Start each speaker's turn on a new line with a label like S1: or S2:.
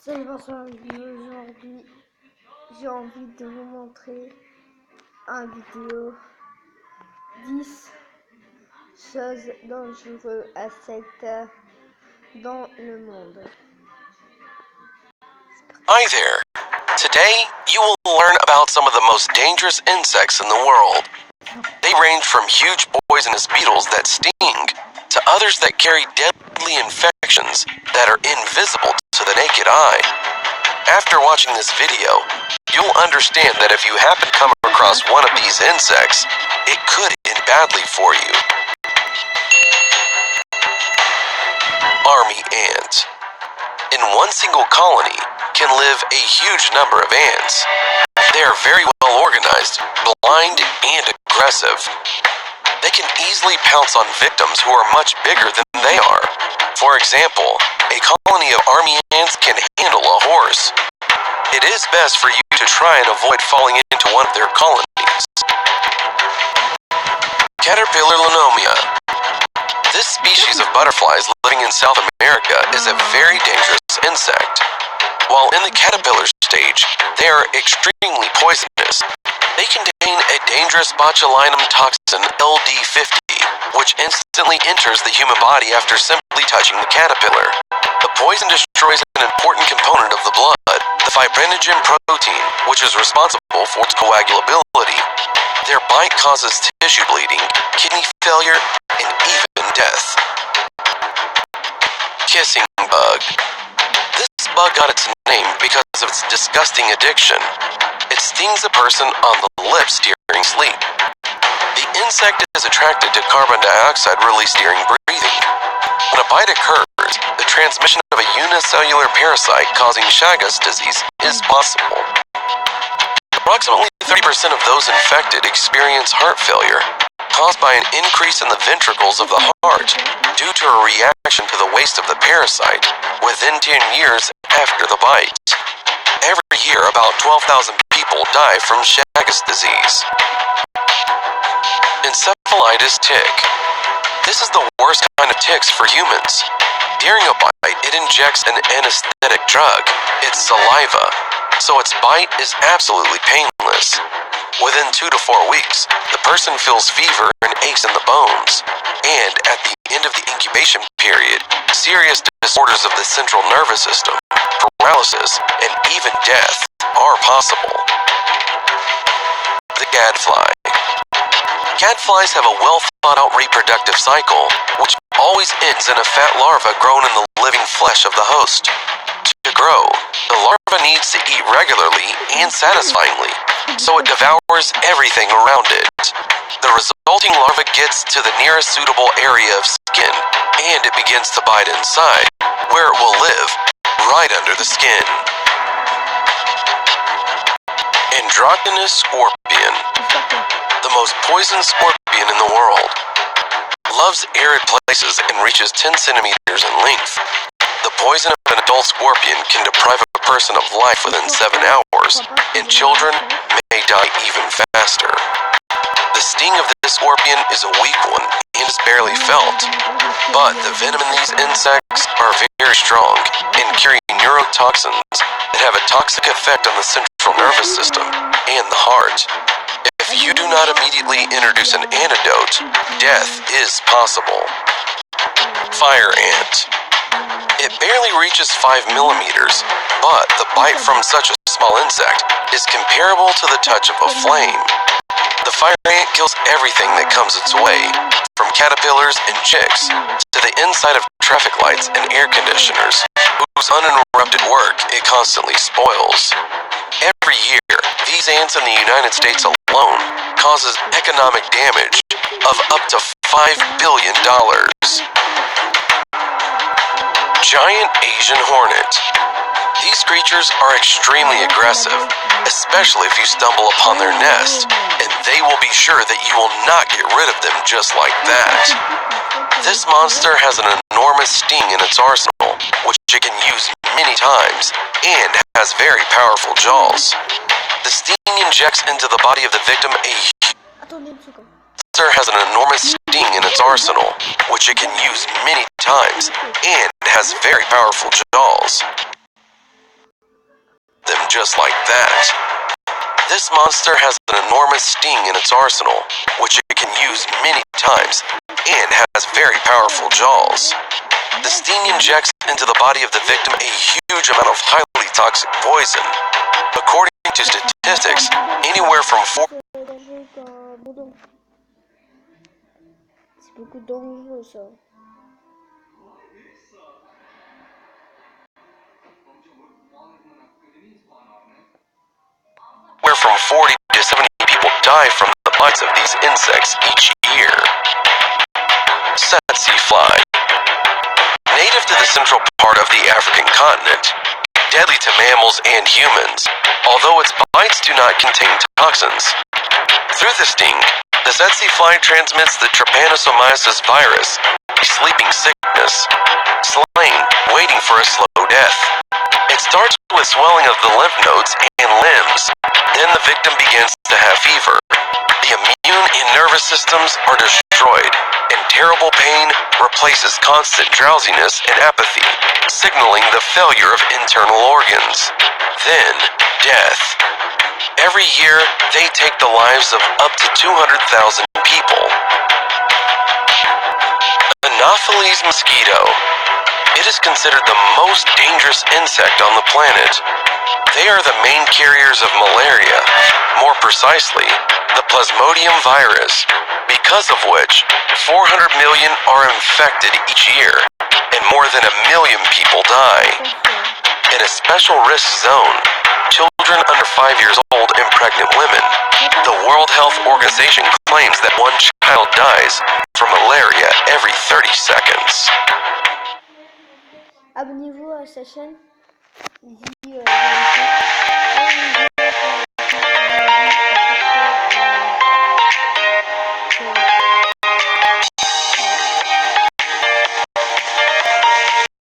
S1: Salut, bonsoir, aujourd'hui j'ai envie de vous montrer une vidéo 10 choses dangereuses à 7 heures dans le monde.
S2: Hi there. Today you will learn about some of the most dangerous insects in the world. They range from huge poisonous beetles that sting to others that carry deadly infections that are invisible to the naked eye. After watching this video, you'll understand that if you happen to come across one of these insects, it could end badly for you. Army ants. In one single colony can live a huge number of ants. They are very well organized, blind, and aggressive. They can easily pounce on victims who are much bigger than they are. For example, a colony of army ants can handle a horse. It is best for you to try and avoid falling into one of their colonies. Caterpillar linomia. This species of butterflies living in South America is a very dangerous insect. While in the caterpillar stage, they are extremely poisonous. They contain a dangerous botulinum toxin LD50, which instantly enters the human body after simply touching the caterpillar. The poison destroys an important component of the blood, the fibrinogen protein, which is responsible for its coagulability. Their bite causes tissue bleeding, kidney failure, and even death. Kissing bug. This bug got its name because of its disgusting addiction. It stings a person on the lips during sleep. The insect is attracted to carbon dioxide released during breathing. When a bite occurs, the transmission of a unicellular parasite causing Chagas disease is possible. Approximately 30% of those infected experience heart failure, caused by an increase in the ventricles of the heart due to a reaction to the waste of the parasite within 10 years after the bite. Every year, about 12,000 people die from Chagas disease. Encephalitis tick. This is the worst kind of ticks for humans. During a bite, it injects an anesthetic drug, its saliva, so its bite is absolutely painless. Within 2 to 4 weeks, the person feels fever and aches in the bones, and at the end of the incubation period, serious disorders of the central nervous system, paralysis, and even death are possible. The gadfly. Gadflies have a well-thought-out reproductive cycle, which always ends in a fat larva grown in the living flesh of the host. To grow, the larva needs to eat regularly and satisfyingly, so it devours everything around it. The resulting larva gets to the nearest suitable area of skin, and it begins to bite inside, where it will live, right under the skin. Androgynous scorpion. The most poisonous scorpion in the world. Loves arid places and reaches 10 centimeters in length. The poison of an adult scorpion can deprive a person of life within 7 hours, and children may die even faster. The sting of this scorpion is a weak one and is barely felt, but the venom in these insects are very strong and carry neurotoxins that have a toxic effect on the central nervous system and the heart. If you do not immediately introduce an antidote, death is possible. Fire ant. It barely reaches 5 millimeters, but the bite from such a small insect is comparable to the touch of a flame. The fire ant kills everything that comes its way, from caterpillars and chicks to the inside of traffic lights and air conditioners, whose uninterrupted work it constantly spoils. Every year, these ants in the United States alone causes economic damage of up to $5 billion. Giant Asian hornet. These creatures are extremely aggressive, especially if you stumble upon their nest, and they will be sure that you will not get rid of them just like that. This monster has an enormous sting in its arsenal, which it can use many times, and has very powerful jaws. The sting injects into the body of the victim has an enormous sting in its arsenal, which it can use many times, and has very powerful jaws. them just like that. This monster has an enormous sting in its arsenal, which it can use many times, and has very powerful jaws. The sting injects into the body of the victim a huge amount of highly toxic poison. According to statistics, anywhere from 4
S1: C'est beaucoup dangereux ça.
S2: Where from 40 to 70 people die from the bites of these insects each year. Tsetse fly. Native to the central part of the African continent, deadly to mammals and humans, although its bites do not contain toxins. Through the sting, the tsetse fly transmits the trypanosomiasis virus, a sleeping sickness, slain, waiting for a slow death. It starts with swelling of the lymph nodes and limbs. Then the victim begins to have fever. The immune and nervous systems are destroyed, and terrible pain replaces constant drowsiness and apathy, signaling the failure of internal organs. Then, death. Every year, they take the lives of up to 200,000 people. Anopheles mosquito. It is considered the most dangerous insect on the planet. They are the main carriers of malaria, more precisely, the Plasmodium virus, because of which 400 million are infected each year, and more than 1 million people die. In a special risk zone, children under 5 years old and pregnant women, the World Health Organization claims that 1 child dies from malaria every 30 seconds.
S1: Abonnez-vous à sa chaîne.